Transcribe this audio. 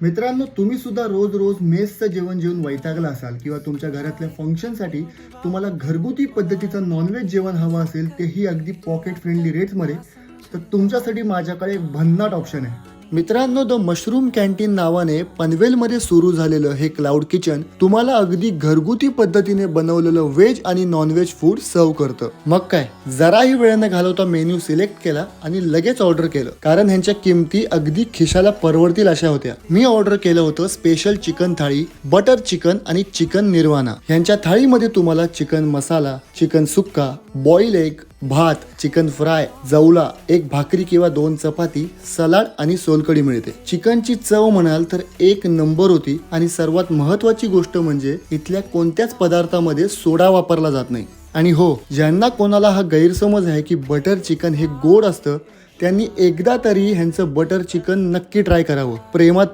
मित्रांनो, तुम्ही सुद्धा रोज रोज मेसचं जेवण जेवून वैतागला असाल किंवा तुमच्या घरातल्या फंक्शनसाठी तुम्हाला घरगुती पद्धतीचं नॉनव्हेज जेवण हवं असेल, तेही अगदी पॉकेट फ्रेंडली रेट्समध्ये, तर तुमच्यासाठी माझ्याकडे एक भन्नाट ऑप्शन आहे. मित्रांनो, द मशरूम कॅन्टीन नावाने पनवेलमध्ये सुरू झालेलं हे क्लाउड किचन तुम्हाला अगदी घरगुती पद्धतीने बनवलेलं व्हेज आणि नॉनव्हेज फूड सर्व करतं. मग काय, जराही वेळ न घालवता मेन्यू सिलेक्ट केला आणि लगेच ऑर्डर केलं, कारण ह्यांच्या किमती अगदी खिशाला परवडतील अशा होत्या. मी ऑर्डर केलं होतं स्पेशल चिकन थाळी, बटर चिकन आणि चिकन निर्वाणा. ह्यांच्या थाळीमध्ये तुम्हाला चिकन मसाला, चिकन सुक्का, बॉईल एग, भात, चिकन फ्राय, जवला, एक भाकरी किंवा 2 चपाती, सलाड आणि सोलकढी मिळते. चिकनची चव म्हणाल तर एक नंबर होती आणि सर्वात महत्वाची गोष्ट म्हणजे इथल्या कोणत्याच पदार्थामध्ये सोडा वापरला जात नाही. आणि हो, ज्यांना कोणाला हा गैरसमज आहे की बटर चिकन हे गोड असतं, त्यांनी एकदा तरी ह्यांचं बटर चिकन नक्की ट्राय करावं. प्रेमात